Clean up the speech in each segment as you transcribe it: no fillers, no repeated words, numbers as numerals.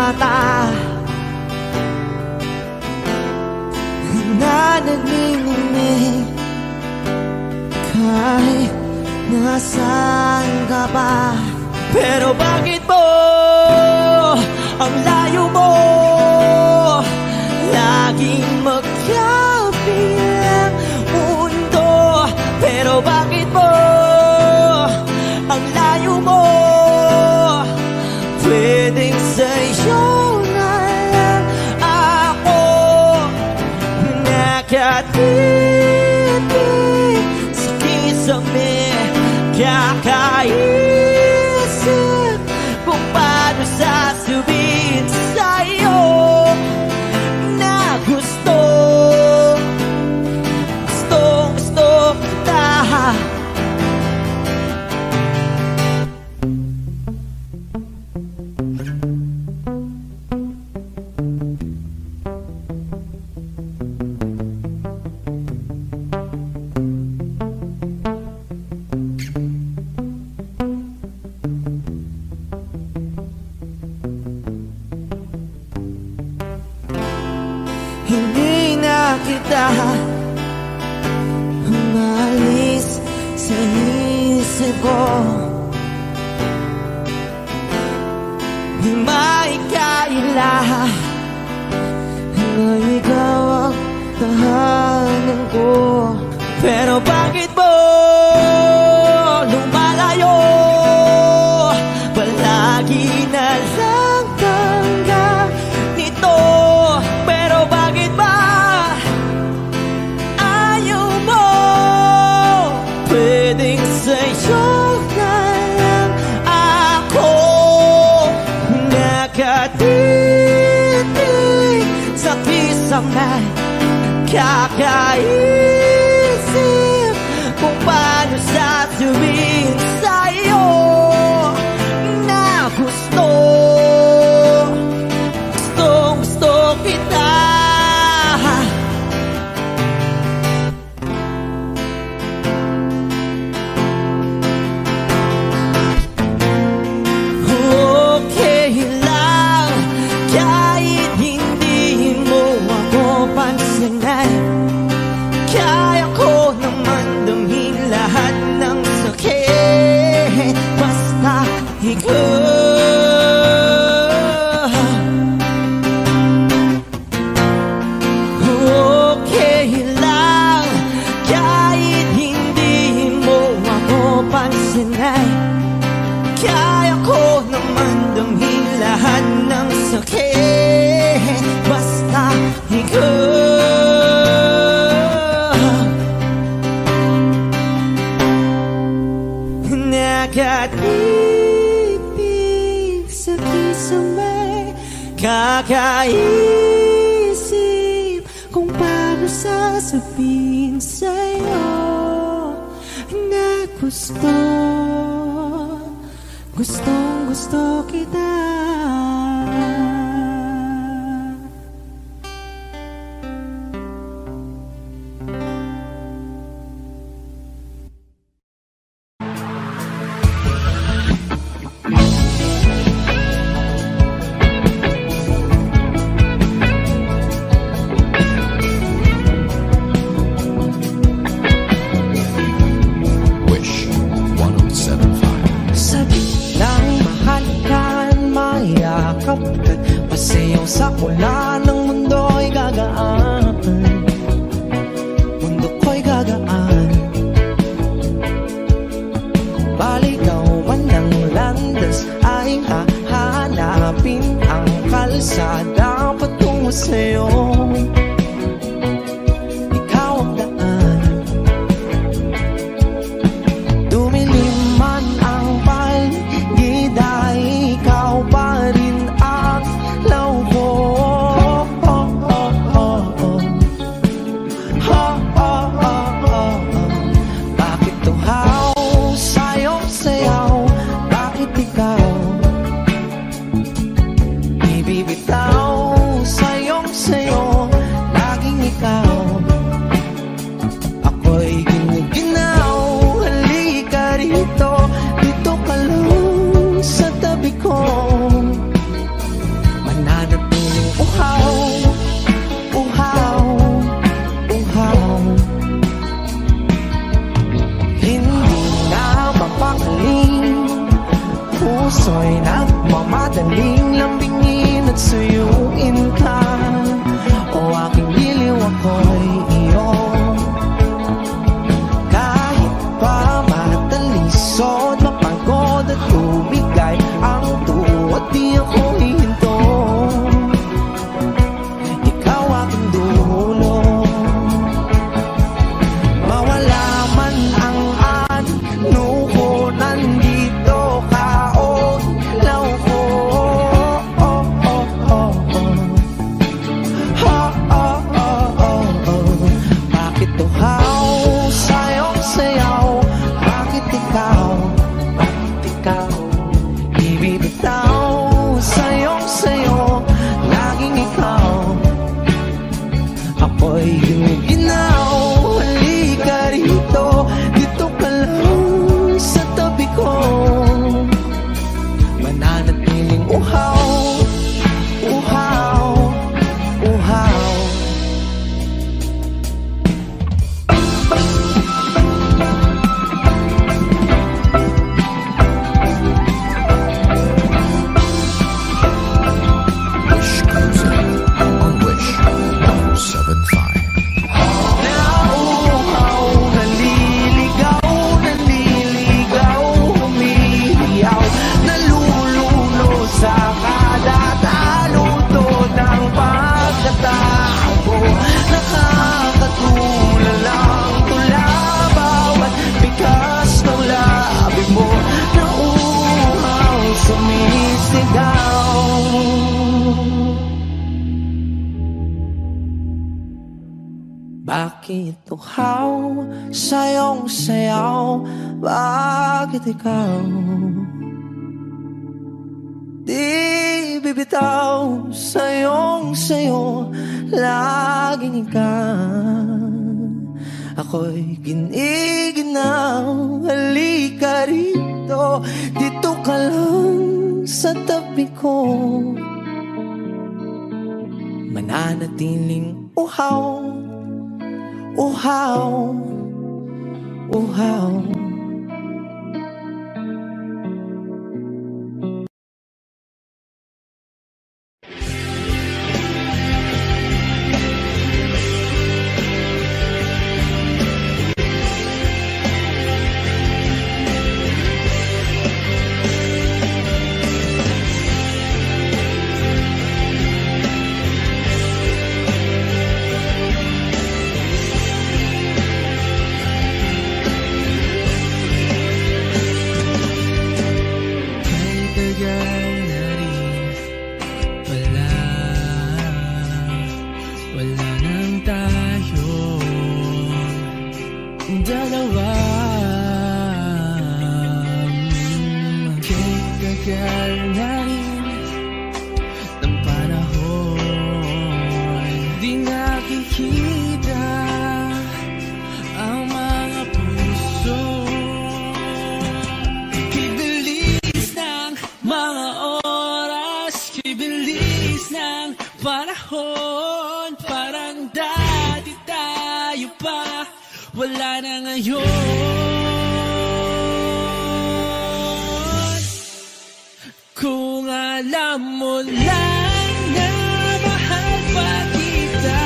mata na nagniningning kahit nasaan ka pa. Pero bakit mo ang layo mo laging magkabilang mundo? Pero bakit mo ang layo mo pwedeng sa'yo na lang ako nakatitig sa kisame, kakaisip kung paano sasabihin sa'yo na gustong kita. Hindi na kita umalis sa isip ko. Di maikaila na ikaw ang tahanan ko. Pero bakit mo lumalayo? Palagi na lang hanggang nito. Pero bakit ba ayaw mo pwedeng sa'yo na lang ako nakatitig sa kisame, kakaisip kung paano sasabihin sa'yo na gustong kita. Okay lang kahit hindi mo ako pansinin. Kaya ko naman damhin lahat ng sakit basta ikaw. Okay lang kahit hindi mo ako pansinin. Kaya ko naman damhin lahat ng sakit basta ikaw. Nakatitig sa kisame, kakaisip kung paano sasabihin sa'yo na gustong kita. Wish 107.5. Sabi lang mahal ka, mahal ako'y ginuginaw. Halika rito, dito ka lang sa tabi ko. Mananatiling uhaw, uhaw, uhaw. Nauuhaw, naliligaw, naliligaw, humihiyaw, naluluno sa kada taluto ng pagkatao ko. Nakakatulalang tula bawat bigas ng labi mo. Nauuhaw, sumisigaw. Bakit uhaw sa iyong sayaw? Bakit ikaw di bibitaw sa iyong sayo? Laging ikaw, ako'y giniginaw. Halika rito, dito ka lang sa tabi ko. Mananatiling uhaw, uhaw, uhaw. Wala na ngayon. Kung alam mo lang na mahal pa kita,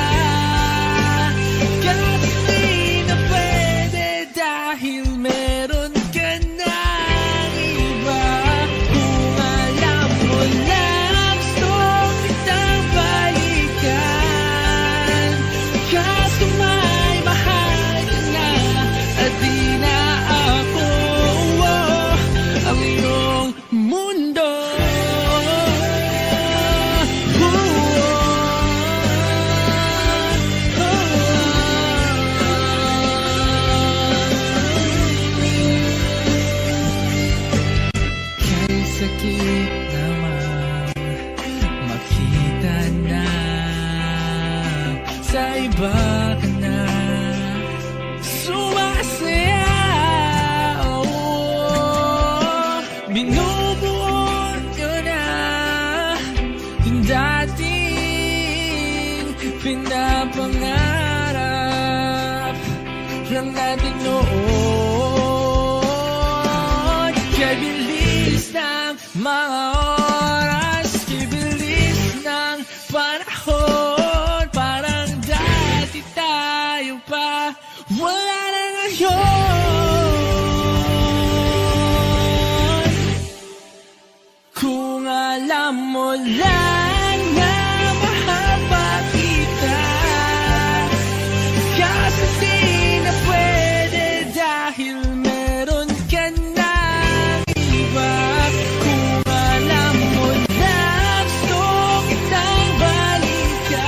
kahit di na pwede dahil meron ka ng iba. Kung alam mo lang gusto kitang balikan, kaso may mahal ka na at di na ako ang iyong mundo. Kay sakit naman makita na sa iba ka na sumasaya. Binubuo ko na yung dating pinapangarap lang natin noon. Kaya bilis ng mga oras, kaya bilis ng panahon, parang dati tayo pa, wala na ngayon. Kung alam mo lang na mahal pa kita, kasi di na pwede dahil meron ka ng iba. Kung alam mo lang gusto kitang balikan,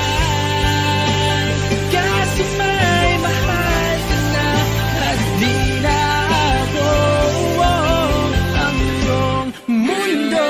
kasi may mahal ka na at di na ako ang iyong mundo.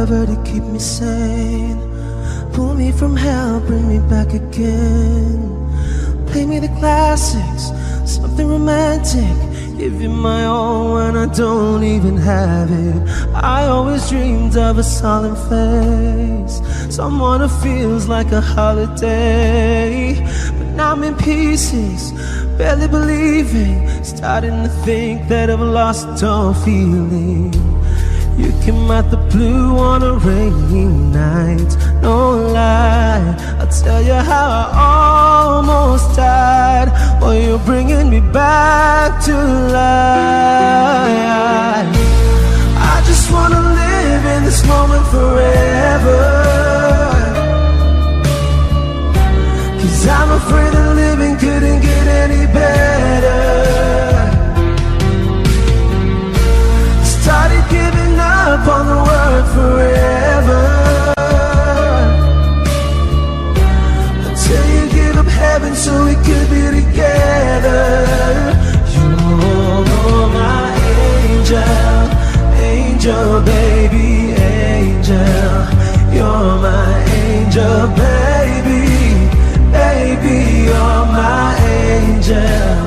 forever to keep me sane. Pull me from hell, bring me back again. Play me the classics, something romantic. Give you my all when I don't even have it. I always dreamed of a solemn face, someone who feels like a holiday. But now I'm in pieces, barely believing, starting to think that I've lost all feeling. You came out the blue on a rainy night, no lie, I'll tell you how I almost died. Well, you're bringing me back to life. I just wanna live in this moment forever, 'cause I'm afraid that living couldn't get any better. Started giving up on the word forever, until you give up heaven so we could be together. You're my angel, angel, baby, angel. You're my angel, baby, baby. You're my angel,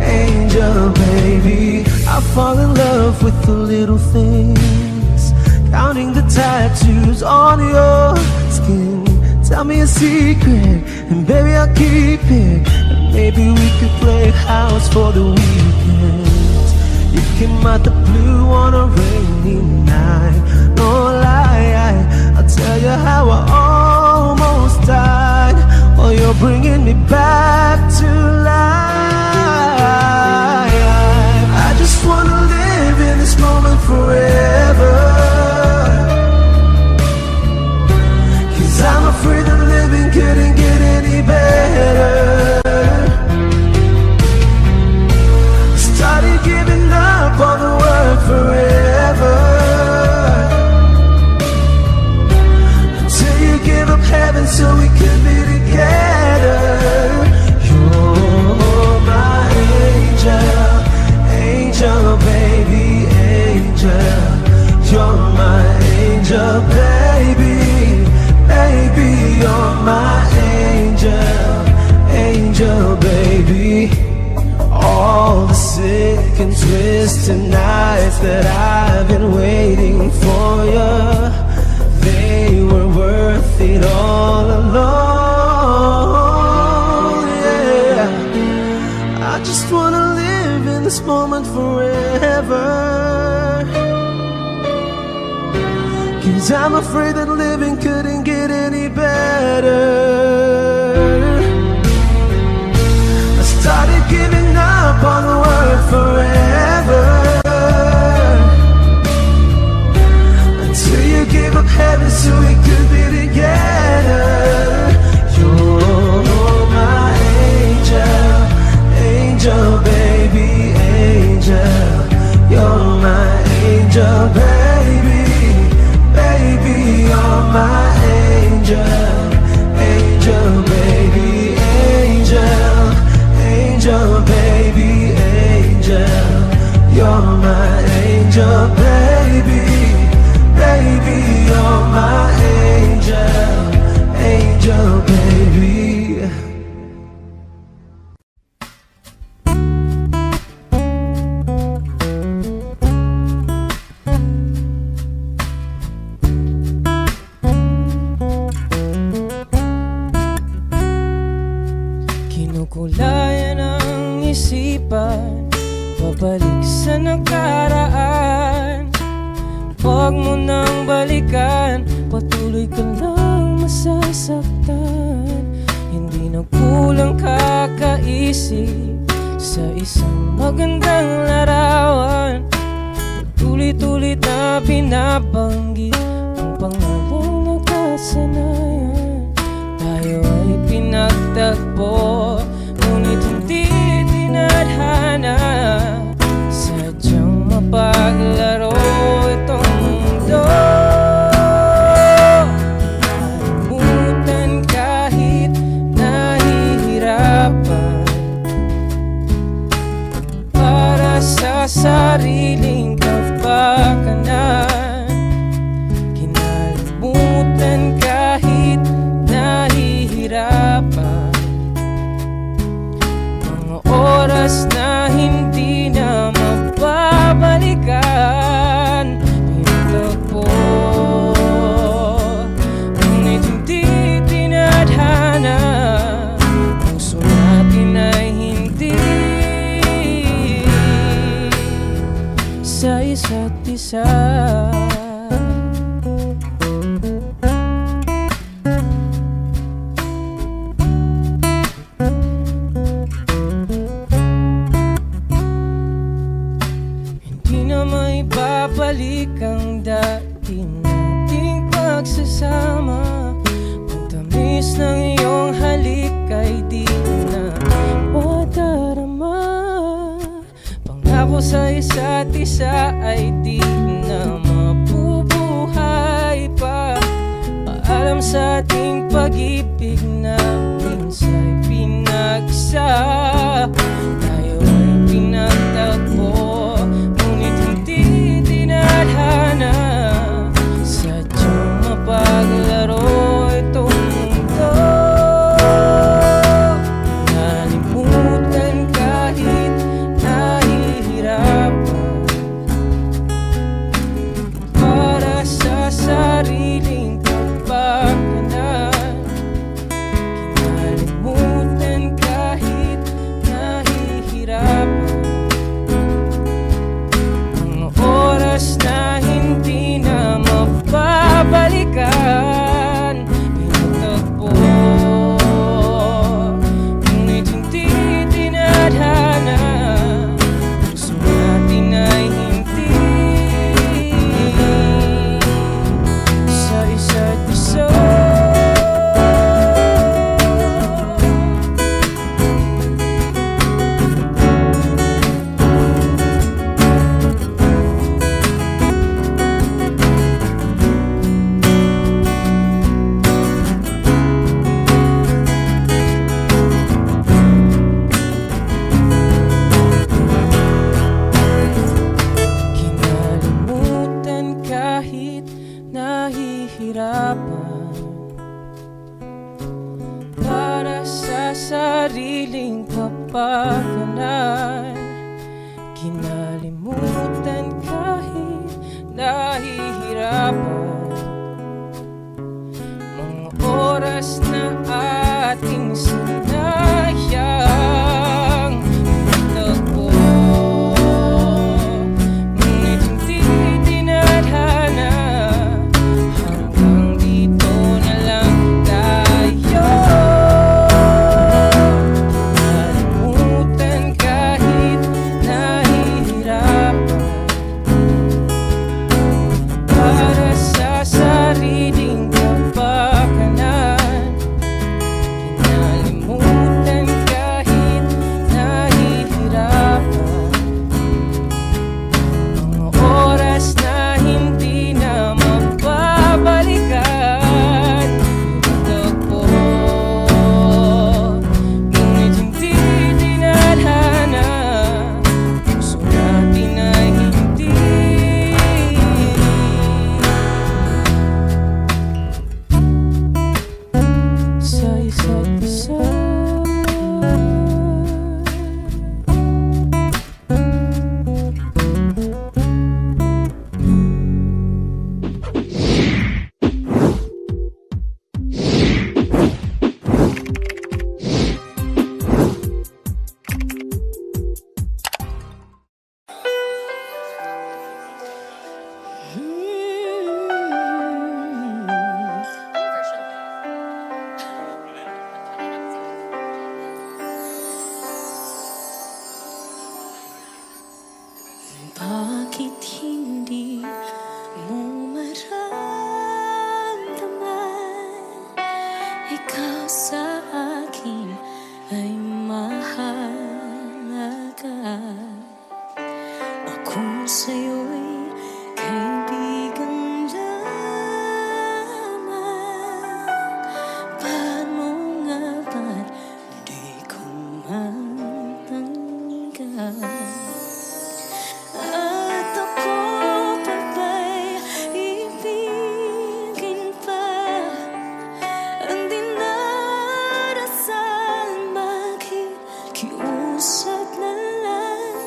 angel, baby. I fall in love with the little things, counting the tattoos on your skin. Tell me a secret, and baby I'll keep it. And maybe we could play house for the weekend. You came out the blue on a rainy night, no lie, I'll tell you how I almost died. Oh, you're bringing me back to life. I just wanna live in this moment forever, 'cause I'm afraid that living couldn't get any better. Started giving up on the word forever, until you give up heaven so we could be together. You're my angel, angel, baby, angel. You're my angel, baby, baby. You're my angel, angel, baby. All the sick and twisted nights that I've been waiting for you, they were worth it all alone. Yeah, I just wanna live in this moment forever, 'cause I'm afraid that living couldn't get any better. I started giving up on the word forever, until you gave up heaven so we could be together. You're my angel, angel, baby, angel. You're my angel, baby, baby. You're my angel, angel, baby, angel, angel, baby, angel. You're my angel, baby, baby. You're my angel, angel, baby. Kinukulayan ang isipan, pabalik sa nakaraan. Huwag mo nang balikan, patuloy ka lang masasaktan. Hindi na kulang kakaisip sa isang magandang larawan. Tulit-tulit na binabanggit ang pangalang nakasanayan. Tayo ay pinagtagpo, ngunit hindi tinadhana. Sadyang mapaglaro itong mundo. Kalimutan kahit nahihirapan, para sa sariling kapakanan. isa't isa. Hindi na may babalik ang dati nating pagsasama. Ang tamis ng iyong halik ay di na madarama. Pangako sa isa't isa ay di na mabubuhay pa. Paalam sa ating pag-ibig na minsa'y pinagsa. Tayo ay pinagtagpo, ngunit hindi dinadhana. Sadyang mapaglaro itong mundo. Nalimutan kahit nahihirapan, para sa sariling kapakanan. Kinalimutan kahit nahihirapan, ang oras na hindi na mababalikan. Pinagtagpo, ngunit hindi dinadhana. Puso natin ay hindi sa isa't isa. Kinalimutan kahit nahihirapan, para sa sariling kapakanan. Kinalimutan kahit nahihirapan, mga oras na ating sinayang. Pinagtagpo, ngunit hindi dinadhana. Hanggang dito na lang tayo. Kinalimutan kahit nahihirapan, para sa sariling kapakanan. Kinalimutan kahit nahihirapan, mga oras na hindi na mababalikan. Pinagtagpo, ngunit hindi dinadhana. Puso natin ay hindi sa isa't isa. Bakit hindi mo maramdaman? Ikaw sa akin ay mahalaga. Ako sa'yo'y kaibigan lamang. Paano nga ba't di ko matanggap? At ako pa ba'y ibigin pa? Ang dinarasal makikiusap na lang.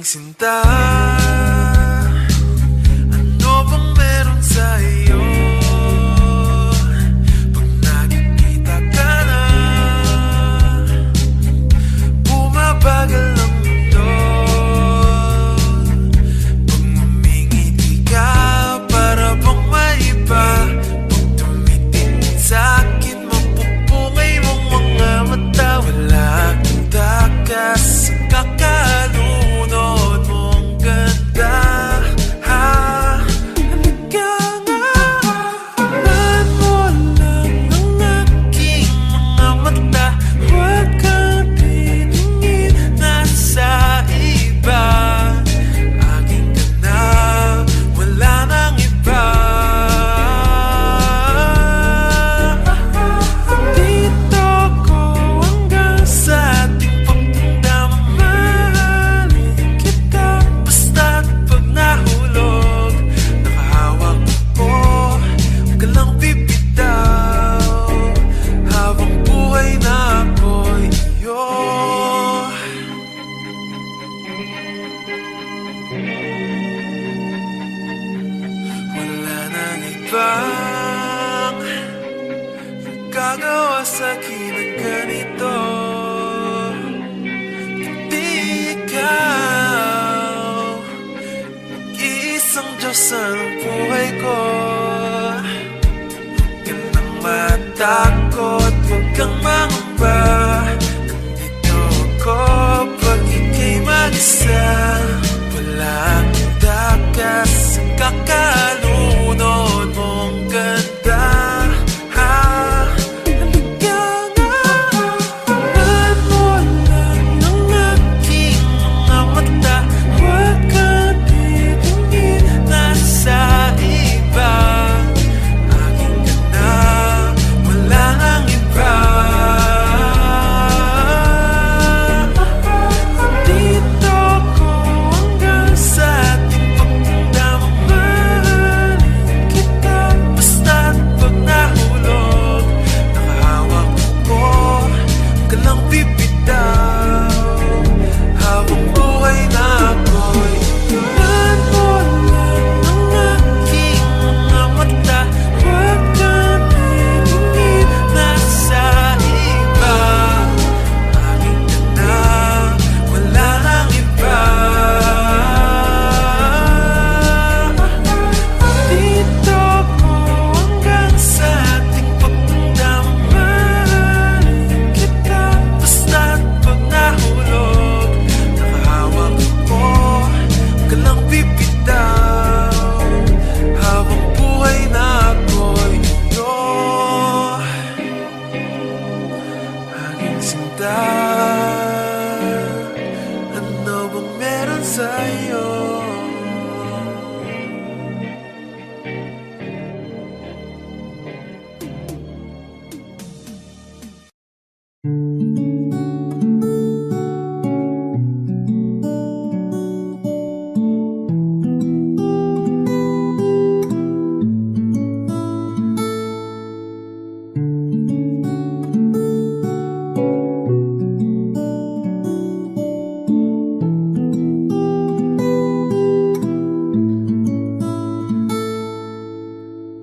sinta, ano bang meron sa'yo? Pag nakikita ka na, bumabagal ang mundo. Pag ngumingiti ka, para bang maiba. Pag tumitingin sa'kin, mapupungay mong mga mata. Wala akong takas, kakalunod mong ganda. Halika nga, tingnan mo lang ang aking mga mata. Huwag kang titingin nasa iba. Aking ka na, wala nang iba. Dito ko hanggang sa ating pagtanda, mamahalin kita. Basta't pag nahulog, nakahawak ko, huwag ka lang bibitaw. Habang buhay na ako'y iyo. Wala nang ibang gagawa sa'kin ng ganito. Kundi ikaw, mag-iisang Diyos ang buhay ko. Huwag ka nang matakot, huwag kang mangamba. Nandito ako pag ika'y mag-isa. Wala akong takas, kakalunod mong ganda. Halika nga, tingnan mo lang ang aking mga mata. Huwag kang titingin nasa iba. Aking ka na, wala nang iba. Dito ko hanggang sa ating pagtanda, mamahalin kita. Basta't pag nahulog, nakahawak ko, huwag ka lang bibitaw. Habang buhay na ako'y tingnan mo lang ang aking mga mata. Huwag kang titingin nasa iba. Aking ka na, wala nang iba. Dito ko hanggang sa ating pagtanda, mamahalin kita. Basta't pag nahulog, nakahawak ko, huwag ka lang bibitaw. Habang buhay na ako'y iyo. Aking sinta, ano bang meron sa'yo?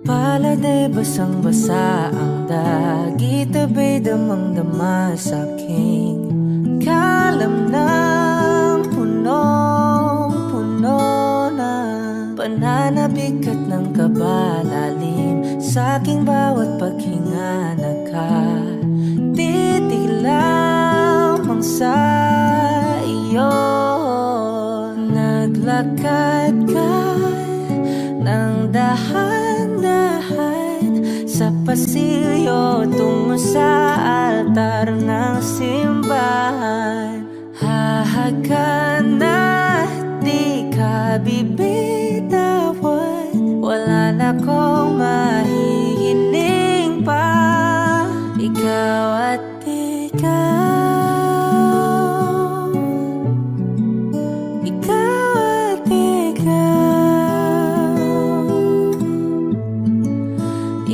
Pala'y basang-basa ang dagit, abay damang-dama sa'king kalamnang punong-puno na pananabik at ng kabalalim sa'king bawat paghinga. Nakatitig lamang sa iyo, naglakad ka ng dahan-dahan sa pasilyo tungo sa altar ng simbahan. Hahagan at di ka bibitawan, wala na kong mahihiling pa. Ikaw at ikaw, ikaw at ikaw,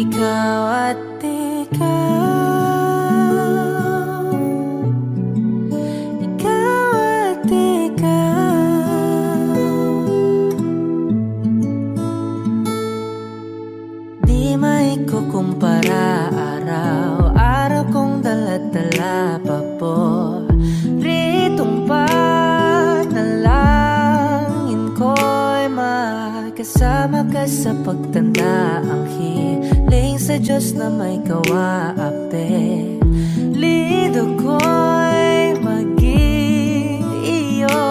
ikaw at ikaw, ikaw at ikaw. kasama ka sa pagtanda. Ang hiling sa Diyos na may kawaape. Lido ko'y maging iyo.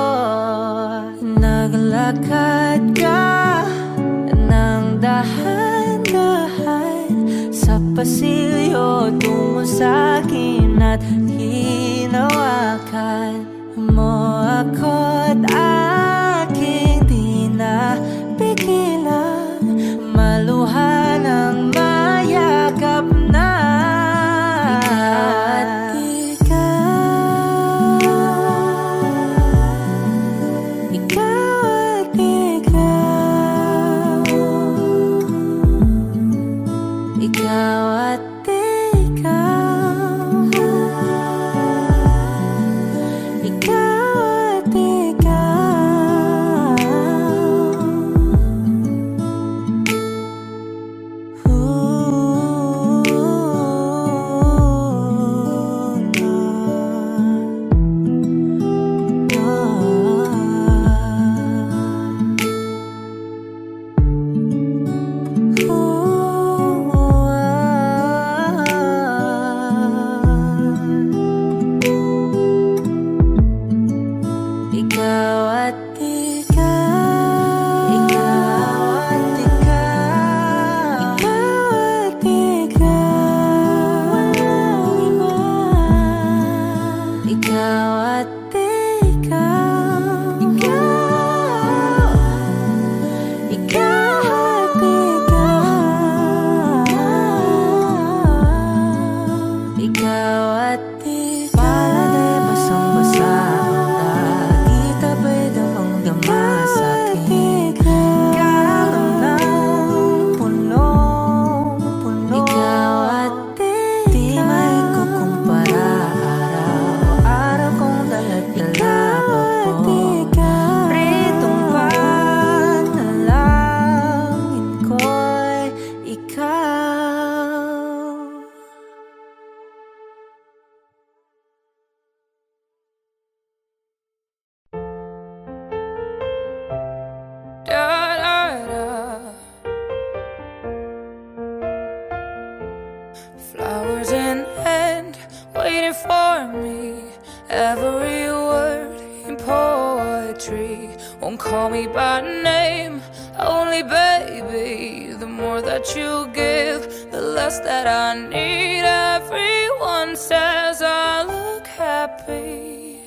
Naglakad ka ng dahan-dahan sa pasilyo tungo sa'kin at hinawakan mo ako't aking di napigilan. Maluhan ang mayakap na Flowers in hand, waiting for me. Every word in poetry won't call me by name, only baby. The more that you give, the less that I need. Everyone says I look happy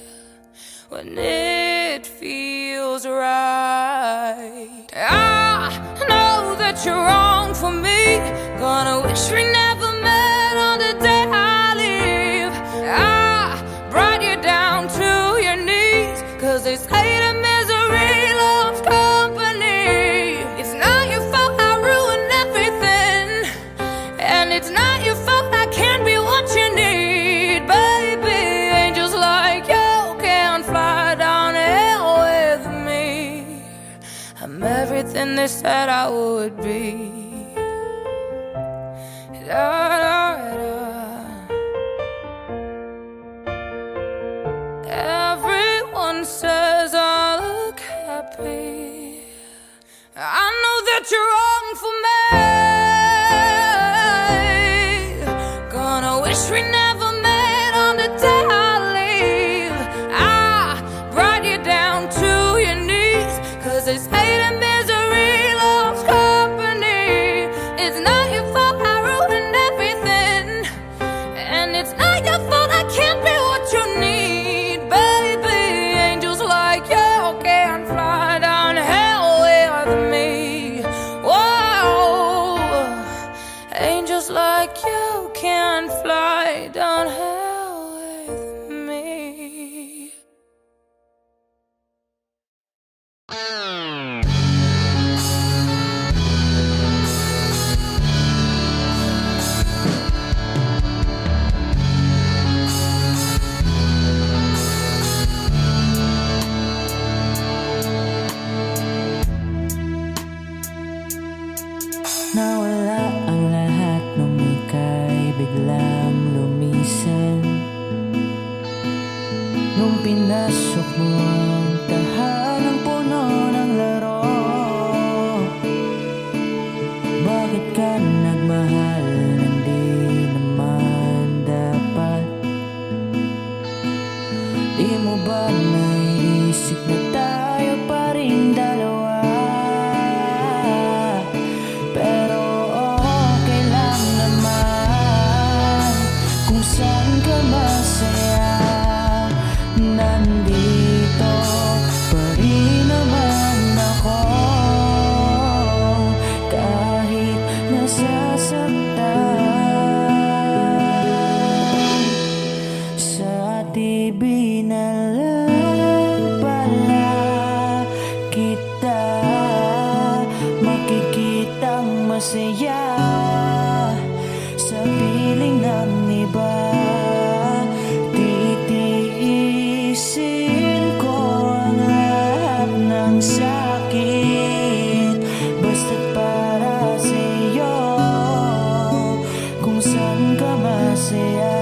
when it feels right. I know that you're wrong for me. Gonna wish we never met on the day I leave. I brought you down to your knees, 'cause they say that misery loves company. It's not your fault I ruined everything, and it's not your fault I can't be what you need. Baby, angels like you can't fly down here with me. I'm everything they said I would be. Da, da, da. Everyone says I look happy. I know that you're wrong for me. Gonna wish we never met on the day I leave. I brought you down to your knees, 'cause they say that misery loves company. It's not your fault I ruined everything, and it's not your fault I can't be what you need. Baby, angels like you can't fly down hell with me. Whoa, angels like you can't fly down hell with me. Nawala ang lahat nung ika'y biglang lumisan. Nung pinasok mo ang tahanang puno ng laro, masaya sa piling ng iba. Titiisin ko ang lahat ng sakit basta't para sa'yo, kung saan ka masaya.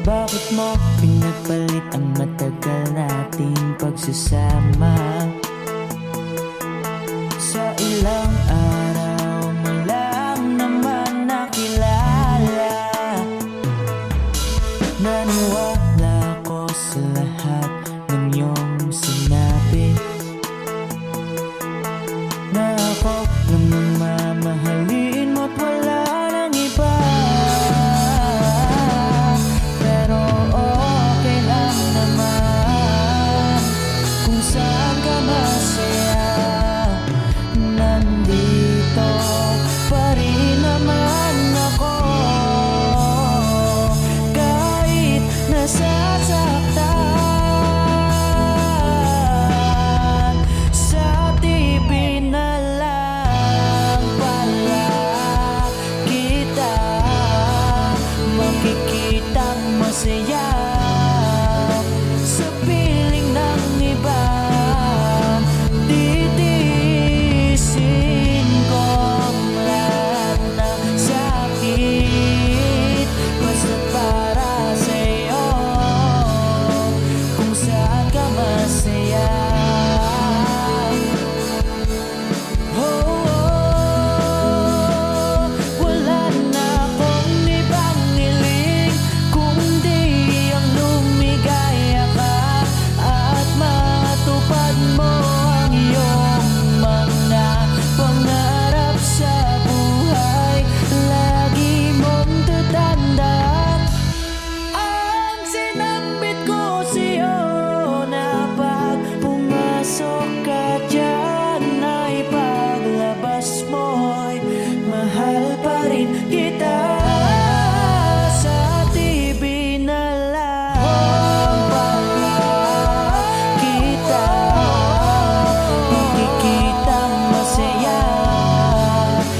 Bakit mo pinagpalit ang matagal nating pagsasama? Sa ilang araw mo lang naman nakilala. Naniwala ko sa lahat ng iyong sinabi, na ako lang ang mamahalin mo't wala nang iba. Pero okay lang naman kung saan ka masaya. Nandito pa rin naman ako, kahit nasasaktan. Sa TV na lang pala kita makikitang masaya sa piling ng iba. Titiisin ko ang lahat ng sakit basta't para sa'yo, kung saan ka masaya. Wala na akong ibang hiling kundi ang lumigaya ka at matupad mo ang iyong mga pangarap sa buhay. Lagi mong tatandaan ang sinambit ko sa'yo, na pag pumasok ka dyan ay paglabas mo'y mahal pa rin kita. Sa TV na lang pala kita makikitang masaya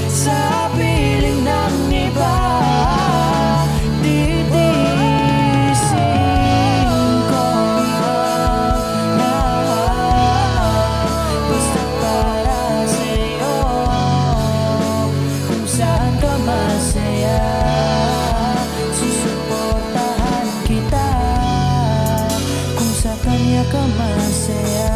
sa piling ng iba. Titiisin ko ang lahat basta't para sa'yo, kung saan ka masaya. Susuportahan kita kung sa kanya ka masaya.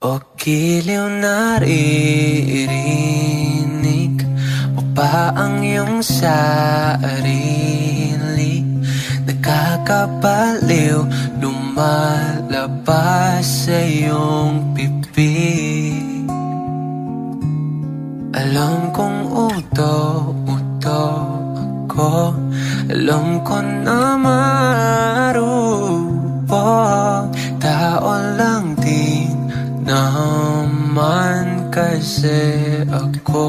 O giliw naririnig mo pa ang iyong sarili? Nakakabaliw lumalabas sa iyong bibig. Alam kong uto-uto ako, alam ko na marupok, tao lang din naman kasi ako.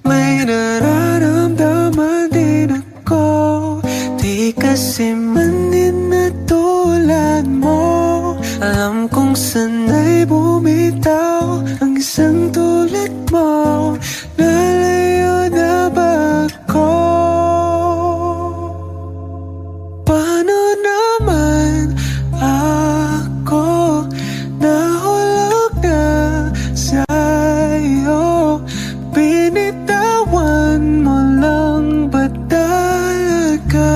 May nararamdaman din ako, di kasi manin na tulad mo. Alam kong sanay bumitaw ang isang tulad mo. Lalayo na ba ako? Paano naman ako nahulog na sa'yo? Binitawan mo lang ba talaga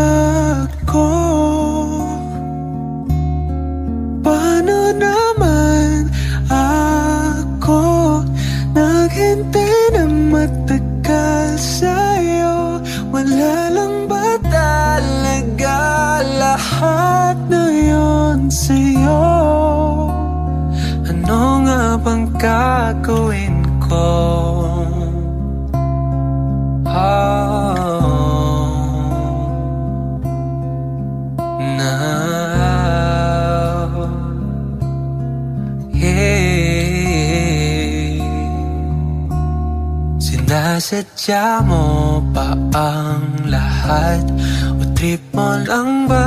ako? Paano naman ako naghintay ng matagal sa'yo? Wala lang ba talaga lahat na yun sa'yo? Ano nga bang gagawin ko? Now, yeah. Sinasadya mo pa ang lahat? O trip mo lang ba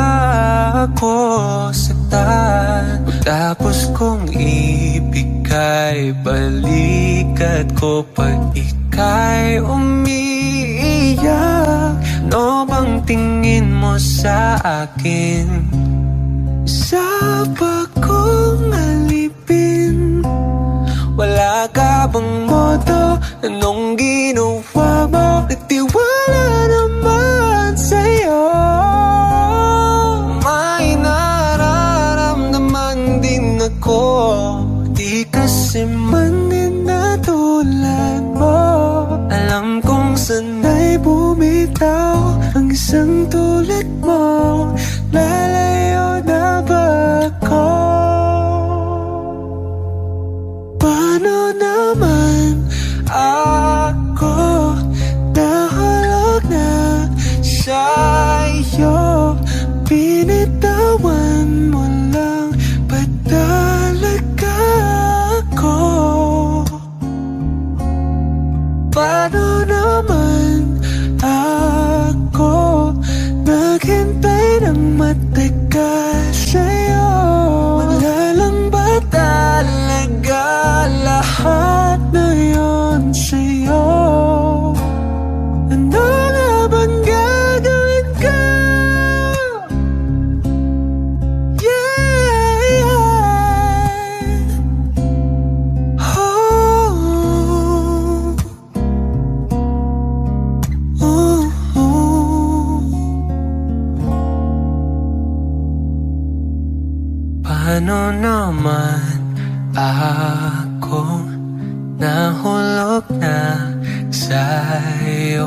ako saktan? Tapos kung ibigay balikat ko pag ika'y umiiyak. Ano bang tingin mo sa akin? Sa bagong alipin, wala ka bang modo? Anong ginawa mo? Nagtiwala naman sa'yo. May nararamdaman din ako, di kasi manin na tulad mo. Alam kong sana'y bumitaw ang isang tulad mo. Lalayo na ba ako? Paano naman ako nahulog na sa'yo? Binitawan mo lang, ba't talaga ako? Paano naman ako naghintay ng matagal sa'yo? Wala lang ba talaga lahat na yun sa'yo? Ano nga bang gagawin ko? Yeah, yeah. Oh, oh, oh. Paano naman ako nahulog na sa'yo?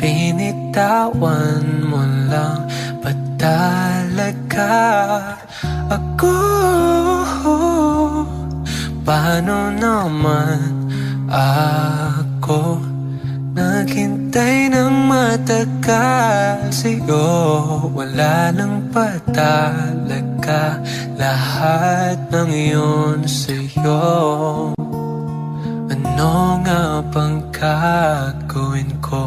Binitawan mo lang, ba't talaga ako? Paano naman ako naghintay ng matagal sa'yo? Wala lang pa talaga lahat ng iyon sa'yo. Ano nga bang gagawin ko?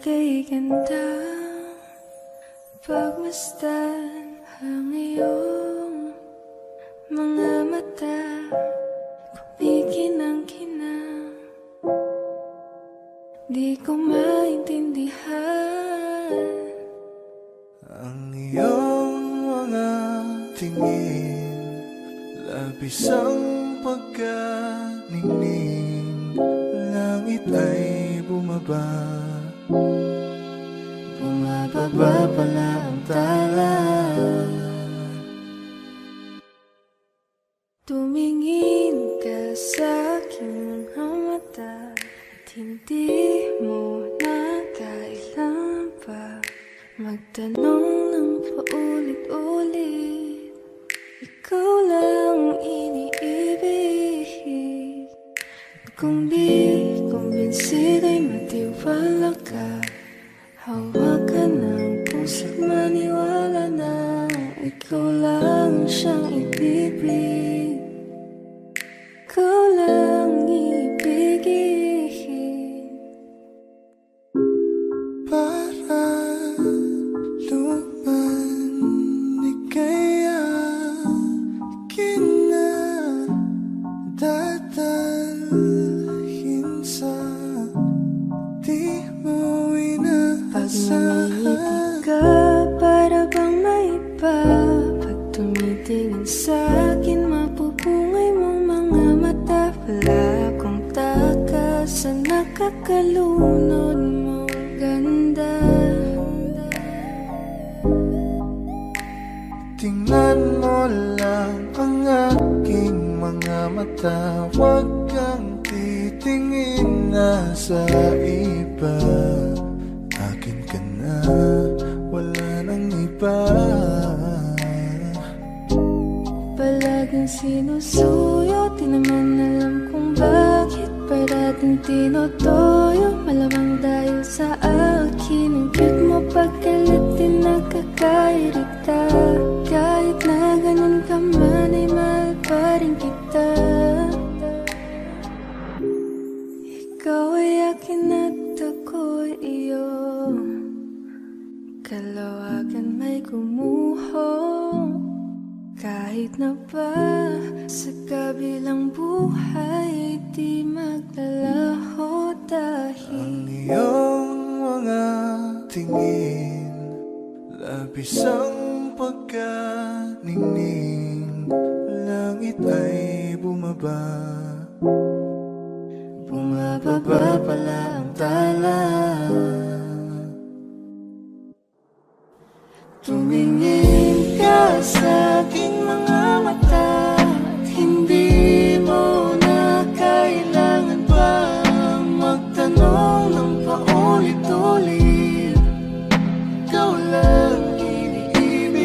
kay ganda, pagmasdan ang iyong mga mata, kumikinang-kinang. Di ko maintindihan ang iyong mga tingin, labis ang pagkaningning. Langit ay bumaba, bumababa pala ang tala. Tumingin ka sa aking mga mata at hindi mo na kailangan pa magtanong ng paulit-ulit. Ikaw lang iniibig. Kung di kumbinsido'y matiwala ka, hawakan ng puso't maniwala na ikaw lang siyang ibibig. Ikaw lang ibigin. Para luman kaya kinadadalhin sa di mo Pag inaasahan. nangihitig ka, para bang may iba. Pag tumitingin sa akin, mapupungay mong mga mata. Wala akong takas sa nakakalunod mong ganda. Tingnan mo lang ang aking mga mata, huwag kang titingin na sa iba. Akin ka na, wala nang iba. Palaging sinusuyo, di naman alam kung bakit. Parating tinotoyo, malamang dahil sa akin. Ang cute mo pagkalit, di nakakairita. Kahit na ganun ka man, ay mahal pa rin kita. Ikaw ay akin at ako'y iyo. Kalawagan may gumuho. Kahit na ba sa kabilang buhay, di maglalaho dahil Ang iyong mga tingin, labis ang pagkaningning. Langit ay bumaba, bumababa pala ang tala. Tumingin ka sa aking mga mata at hindi mo na kailangan pang magtanong ng paulit-ulit. Ikaw lang iniibig.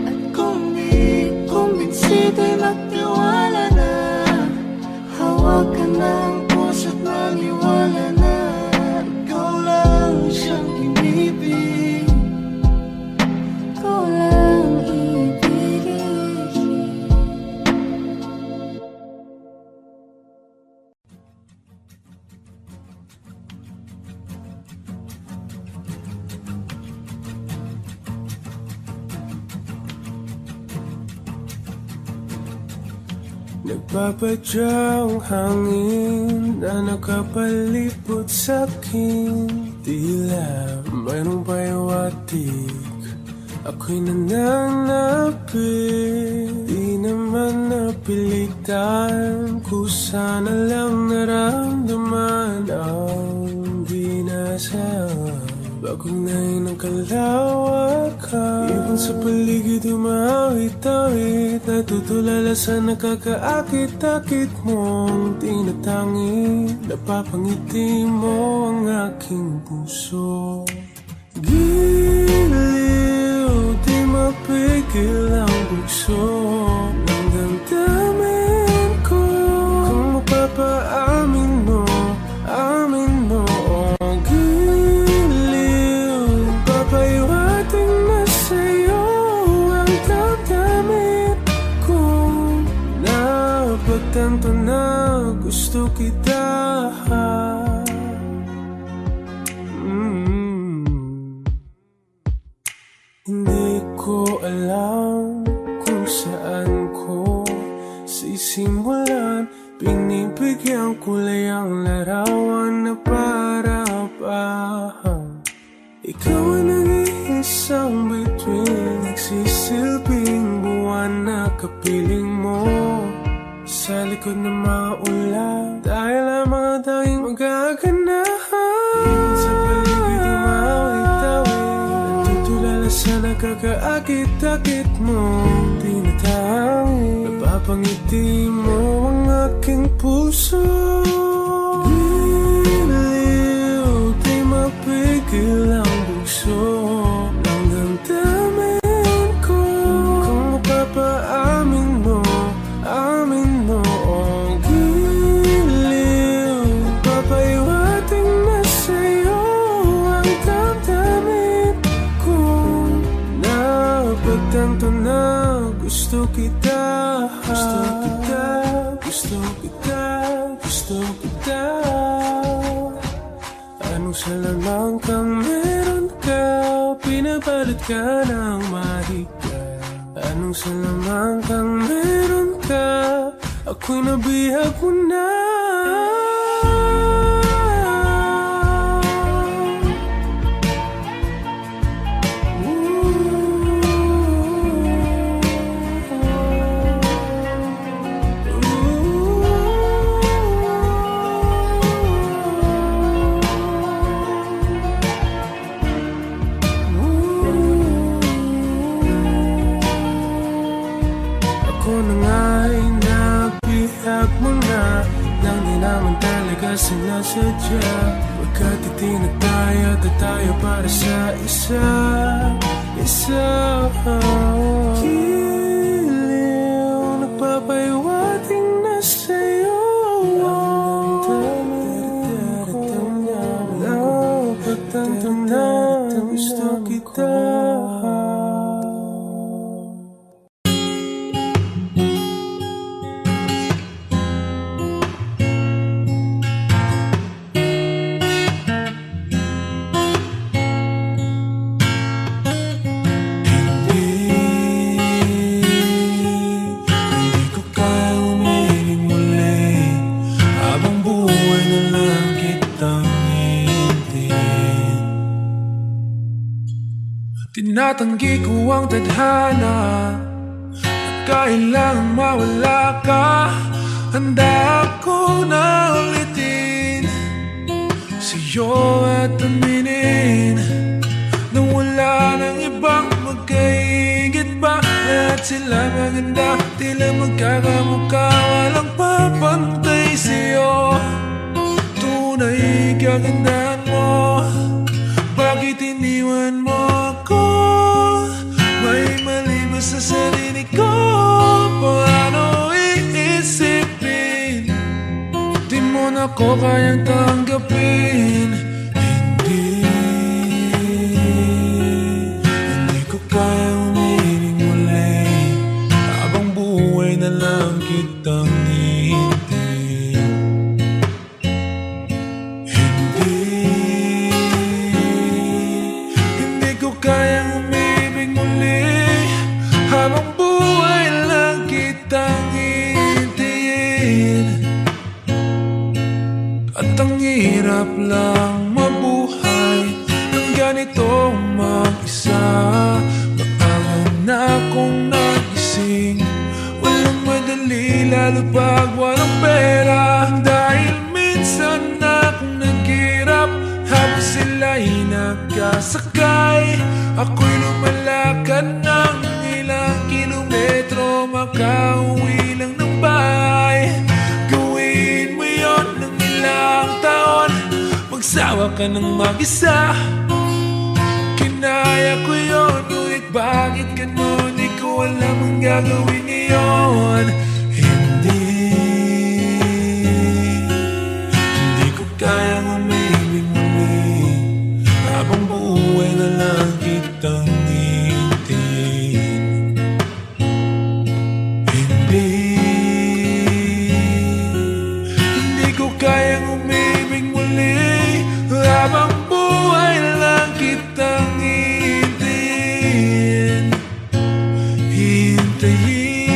At kung di kumbinsido'y magtiwala na, hawakan ng puso't maniwala na ikaw lang siyang inibig. Ikaw lang ibigin. Nagpapadyang hangin na nakapalipot sa'kin. Tila mayroong payawatig, ako'y nananapit. Di naman napilitan, kusa na lang naramdaman ang binasa. Bagong nain ng kalawakan, ibon sa paligid umawit-awit. Natutulala sa nakakaakit-akit mong tinatangi. Napapangiti mo ang aking puso. Giliw, di mapigil ang bugso ng damdamin ko. Kung mapapaamin mo, amin mo. Giliw, papayawating na sa'yo ang damdamin ko. Napagtanto na gusto kita. saan ko sisimulan. Binibigyan ko lang ang larawan na para ba ikaw ang nag-iisang bituin, nagsisilbing buwan na kapiling mo sa likod ng mga ulan. Dahil ang mga tanging magaganahan sa paligid di mawit-tawid, natutulala sa nakakaakit-akit mo. Tinatangi, napapangiti mo ang aking puso. Giliw, di mapigil ang bugso ng damdamin ko. Kung mapapaamin mo, amin mo, oh giliw, papaiwating na sa'yo ang damdamin ko. Napagtanto na gusto kita, gusto kita, gusto kita, gusto kita. Anong salamang kang meron ka, pinapalit ka ng mahika. Anong salamang kang meron ka, ako'y nabihag mo na. Ako na nga'y nabihag mo na, nang di naman talaga sinasadya. Pagkat itinataya at tayo para sa isa. Giliw, nagpapaiwating na sa'yo ang damdamin ko. Napagtanto na gusto kita. Tinatanggi ko ang tadhana at kailangang mawala ka. Handa ako na ulitin sa'yo at aminin na wala nang ibang magkaigit pa. Lahat sila maganda, tila magkakamukha, walang papantay sa'yo. Tunay kagandahan mo, bakit iniwan mo ako? May mali ba sa sarili ko? Paano iisipin? Di mo na ko kayang tanggapin. Hindi ko kayang umiling muli, habang buhay na lang kitang hihintayin. Hindi ko kayang umibig muli, habang buhay lang kitang hihintayin. At ang hirap lang mabuhay ng ganito mag-isa. Maaga na akong nagising, walang madali lalo pag walang pera. Dahil minsan akong naghirap habang sila'y nagkasakay. Ako'y lumalakad ng ilang kilometro, makauwi lang ng bahay. Gawin mo yon ng ilang taon, magsawa ka ng mag-isa. Kinaya ko yon, ngunit bakit ganon? Di ko alam ang gagawin ngayon. Hindi ko kayang umibig muli, habang buhay na lang kitang hihintayin. Hindi ko kayang umibig muli, habang buhay na lang kitang hihintayin. Hihintayin.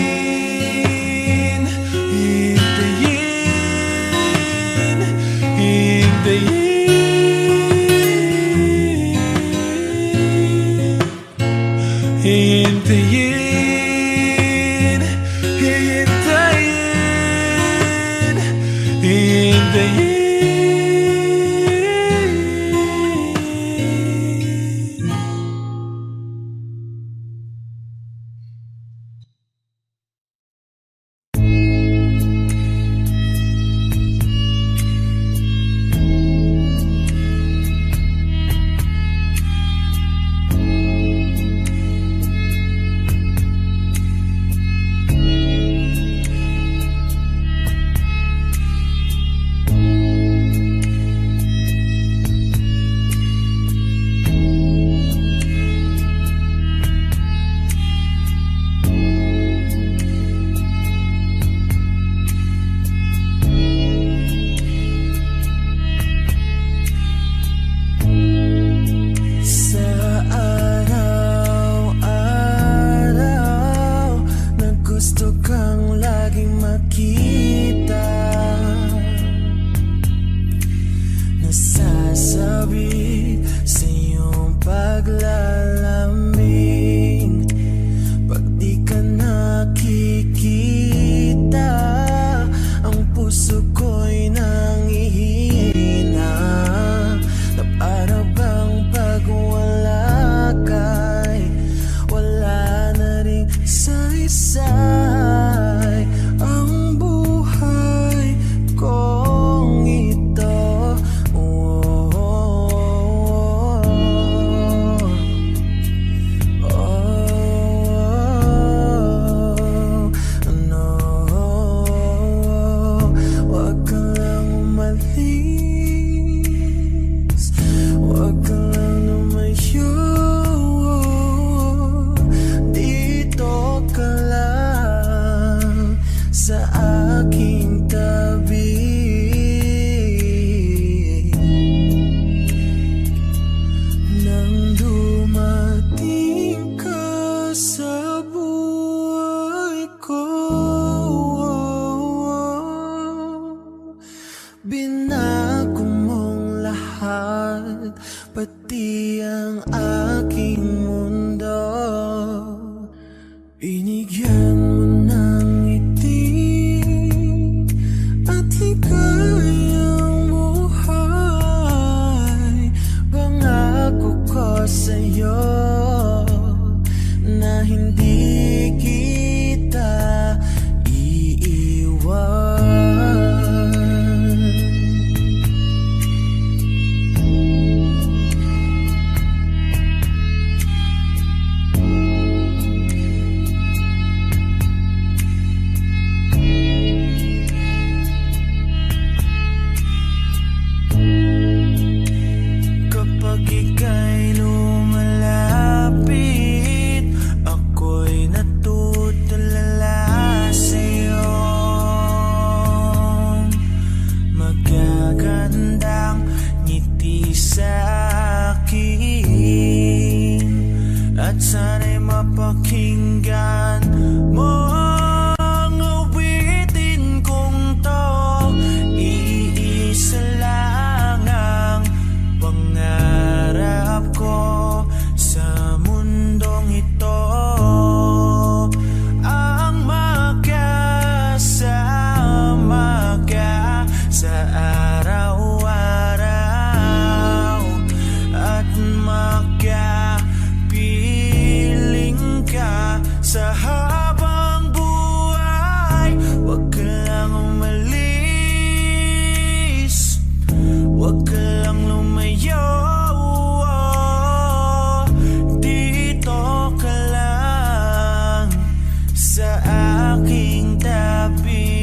Huwag ka lang umalis, huwag ka lang lumayo. Dito ka lang sa aking tabi.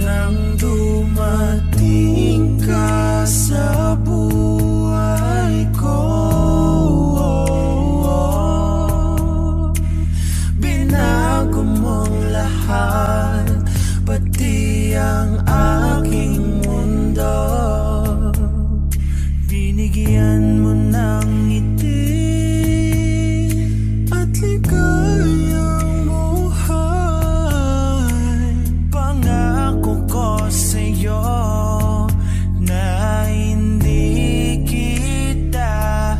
Nang dumating ka sa buhay ko, binago mong lahat, pati ang aking mundo. Binigyan mo ng ngiti at ligayang buhay. Pangako ko sa'yo na hindi kita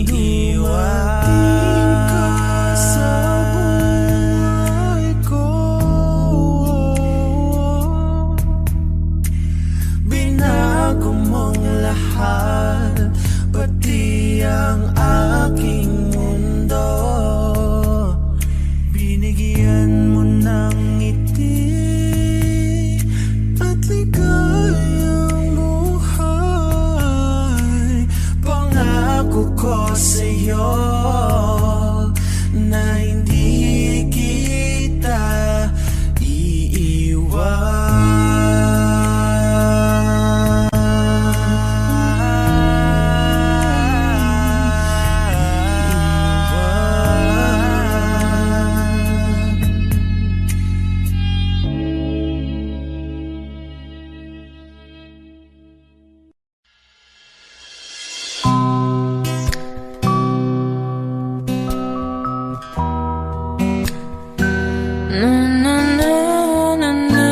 iiwan. Sa buhay ko, binago mong lahat, pati ang aking mundo. Binigyan mo ng ngiti at ligayang buhay. Pangako ko sa'yo na hindi kita Na na na na na.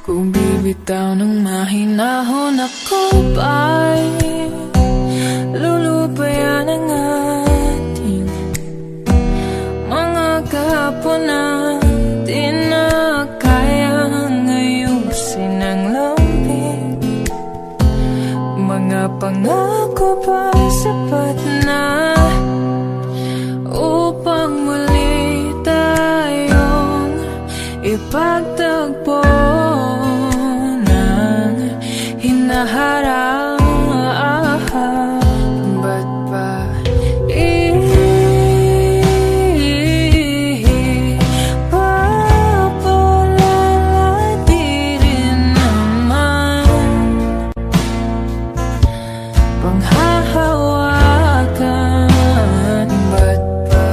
Kung bibitaw ng mahinahon ako ba'y lulubayan ang ating mga kahapon na di na kayang ayusin ang lambing. Mga pangako ba sapat na upang muli tayong ipagtagpo ng hinaharap? Ba't ba ipapalala di rin naman panghahawakan? Ba't ba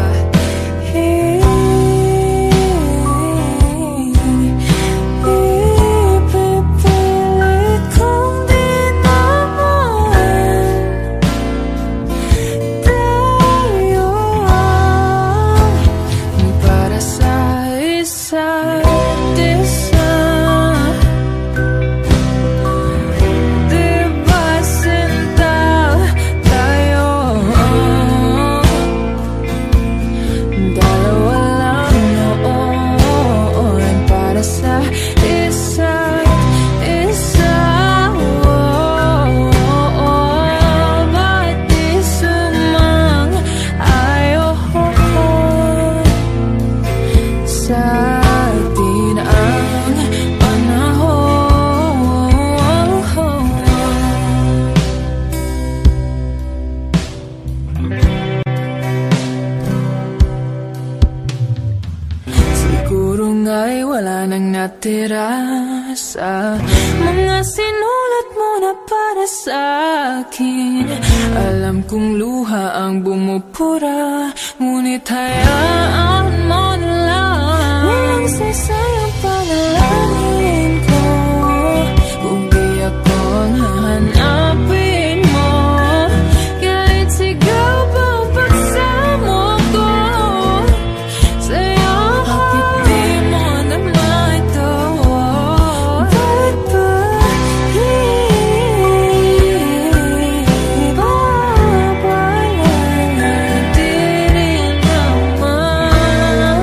ipipilit kong di naman tayo para sa isa't isa? Di ba sinta tayo? Dalawa lang noon para sa isa't isa. Ba't di sumang-ayon sa atin ang panahon? Siguro nga'y wala nang natira sa mga sinulat mo na para sa akin. Alam kong luha ang bumupura, ngunit hayaan mo na lang. Walang sasayang panalangin ko kung di ako ang hahanapin mo. Kahit sigaw pa ang pagsamo ko sa'yo. Bakit di mo naman ito? Bakit ba ipapalala di rin naman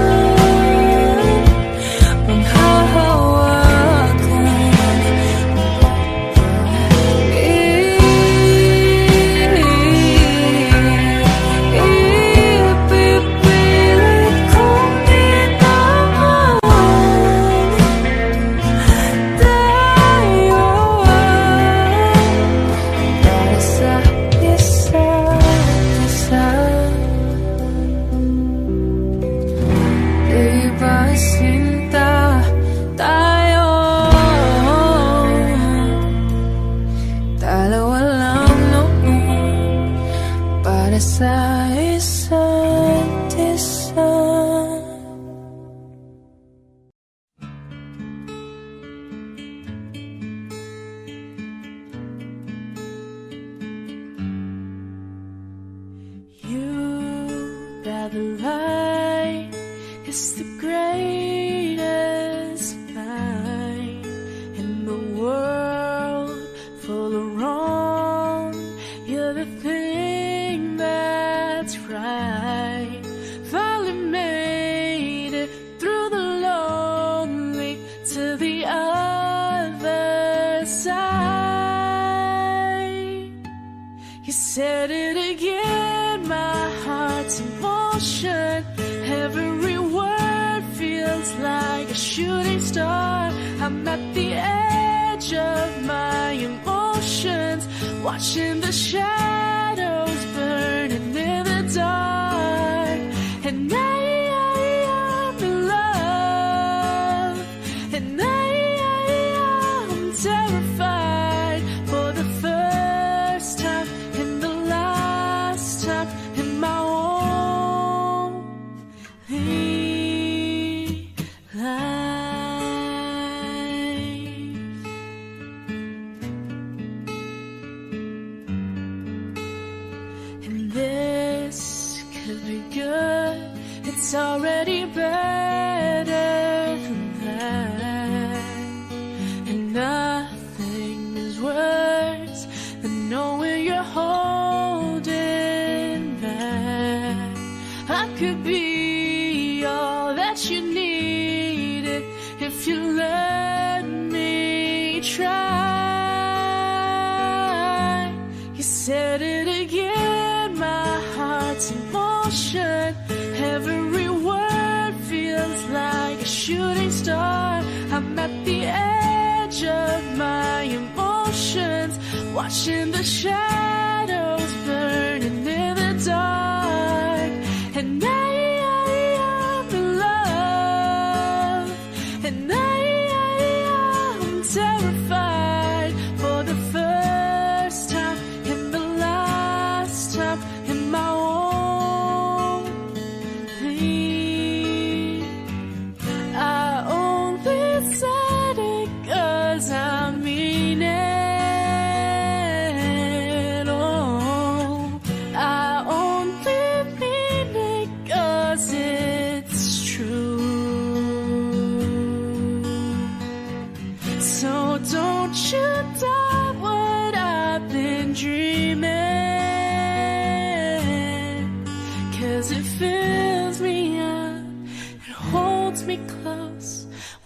Akala walang noon para sa isa't isa. The light is the greatest line in the world full of wrong. You're the thing that's right. Finally made it through the lonely to the other side. You said it again, my heart's in motion. Every word feels like a shooting star. I'm at the edge of my emotions, watching the shadows burning in the dark. And I'm in love, and I'm terrified for the first time and the last time in my it's already better than that. And nothing is worse than knowing you're holding back. I could be all that you needed if you let me try. You said it again, my heart's in motion. Every word feels like a shooting star. I'm at the edge of my emotions, watching the shadows burning in the dark. And I'm in love, and I'm terrified for the first time and the last time in my own.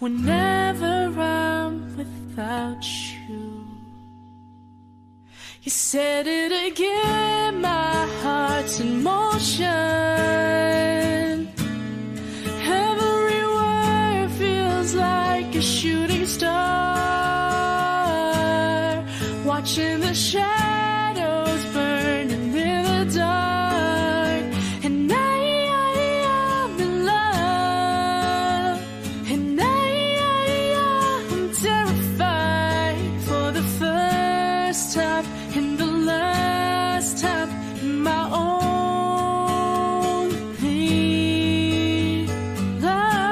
Whenever I'm without you. You said it again, my heart's in motion. Every word feels like a shooting star, watching the shadows burning in the dark. And I'm in love, and I'm terrified for the first time and the last time in my only life,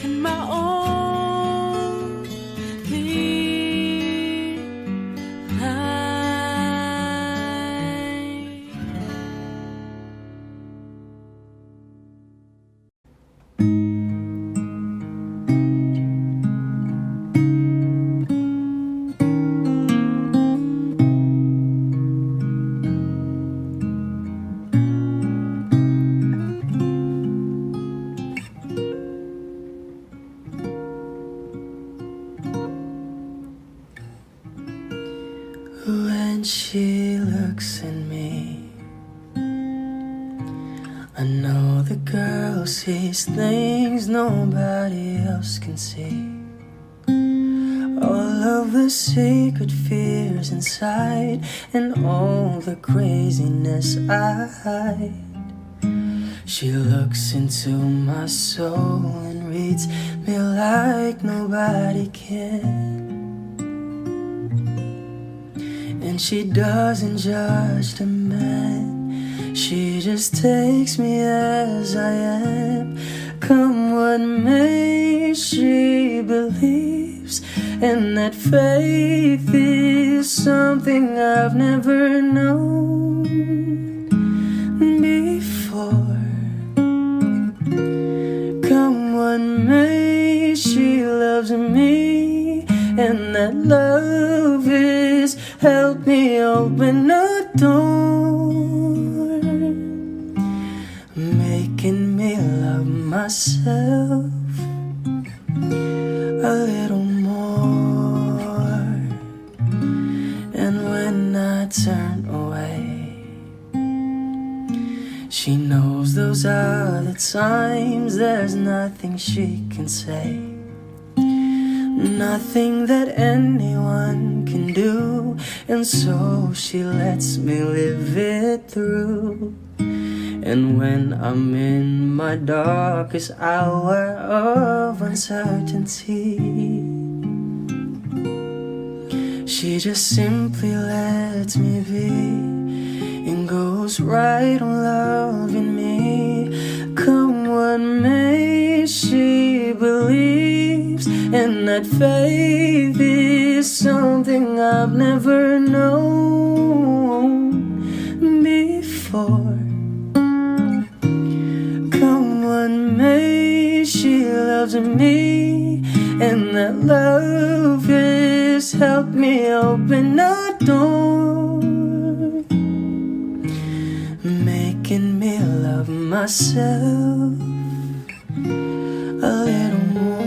in my only When she looks at me, I know the girl sees things nobody else can see. all of the secret fears inside and all the craziness I hide. She looks into my soul and reads me like nobody can. And she doesn't judge the man, she just takes me as I am. Come what may, she believes, and that faith is something I've never known before. Come what may, she loves me, and that love is help me open a door, making me love myself a little more. And when I turn away, she knows those are the times there's nothing she can say, nothing that anyone can do, and so she lets me live it through. And when I'm in my darkest hour of uncertainty, she just simply lets me be and goes right on loving me. Come what may, she believes, and that faith is something I've never known before. Come what may, she loves me, and that love has helped me open a door, making me love myself a little more.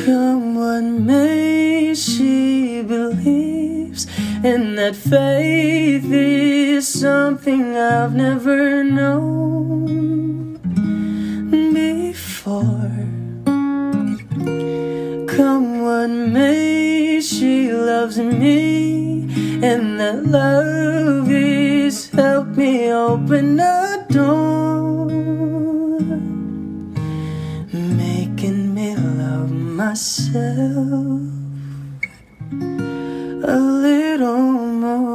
Come what may, she believes, and that faith is something I've never known before. Come what may, she loves me, and that love is helped me open a door, making me love myself a little more.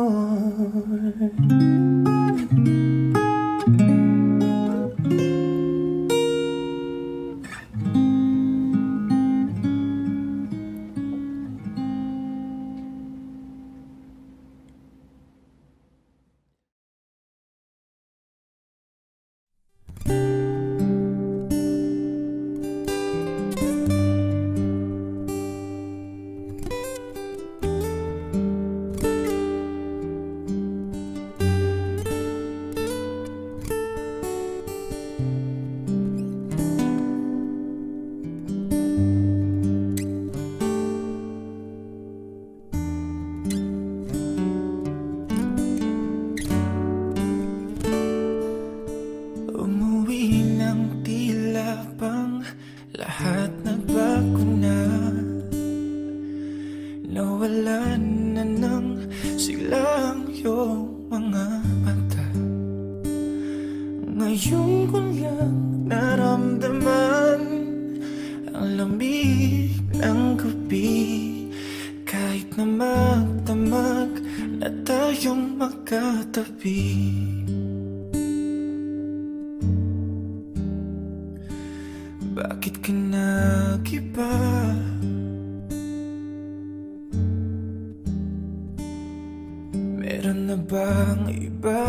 Umuwi ng tila bang lahat nagbago na, nawalan na ng siglang iyong mga mata. Ngayon ko lang naramdaman ang lamig ng gabi, kahit na magdamag na tayong magkatabi. Bakit ka nag-iba? Meron na bang iba?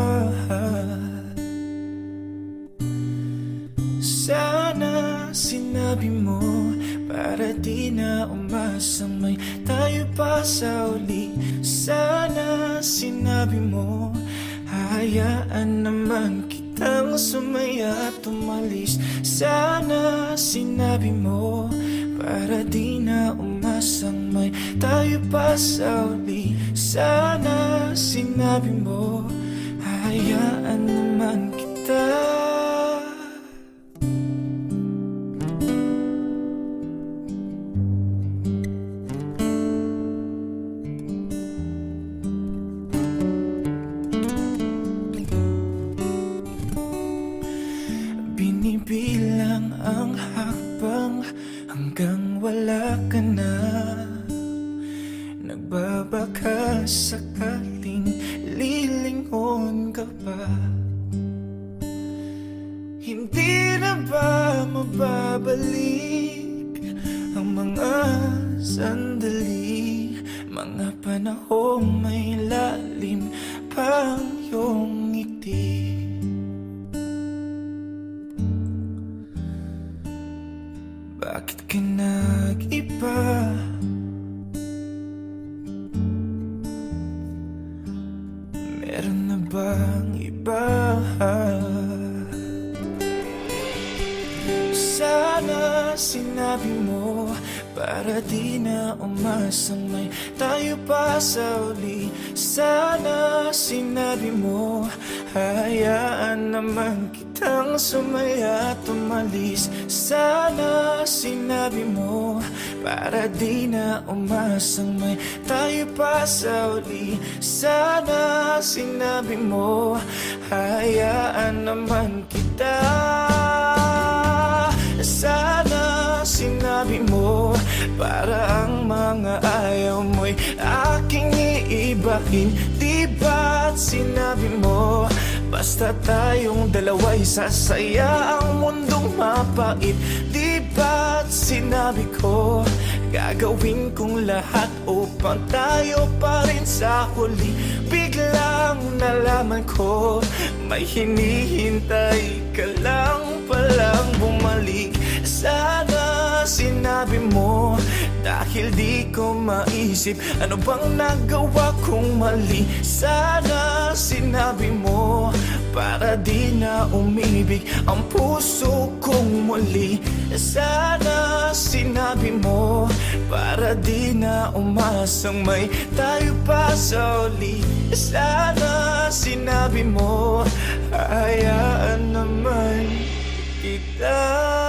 Sana sinabi mo para di na umasang may tayo pa sa uli. Sana sinabi mo, hayaan naman kitang sumaya at umalis. Sana sinabi mo, para di na umasang may tayo pa sa uli. Sana sinabi mo, hayaan naman kita. Binibilang ang hakbang hanggang wala ka na. Nagbabaka sakaling lilingon ka pa. Hindi na ba mababalik ang mga sandali, mga panahong may lalim pang iyong ngiti? Bakit ka nag-iba? Meron na bang iba? Sana sinabi mo, para di na umasang may tayo pa sa uli. Sana sinabi mo, hayaan naman kitang sumaya at umalis. Sana sinabi mo, para di na umasang may tayo pa sa uli. Sana sinabi mo, hayaan naman kita. Sana sinabi mo, para ang mga ayaw mo'y aking iibahin. Di ba't sinabi mo, basta tayong dalawa'y sasaya ang mundong mapait? Di ba't sinabi ko, gagawin kong lahat upang tayo pa rin sa huli? Biglang nalaman ko, may hinihintay ka lang palang bumalik. Sana sinabi mo, dahil di ko maisip ano bang nagawa kong mali. Sana sinabi mo, para di na umibig ang puso kong muli. Sana sinabi mo, para di na umasang may tayo pa sa uli. Sana sinabi mo, hayaan naman kita.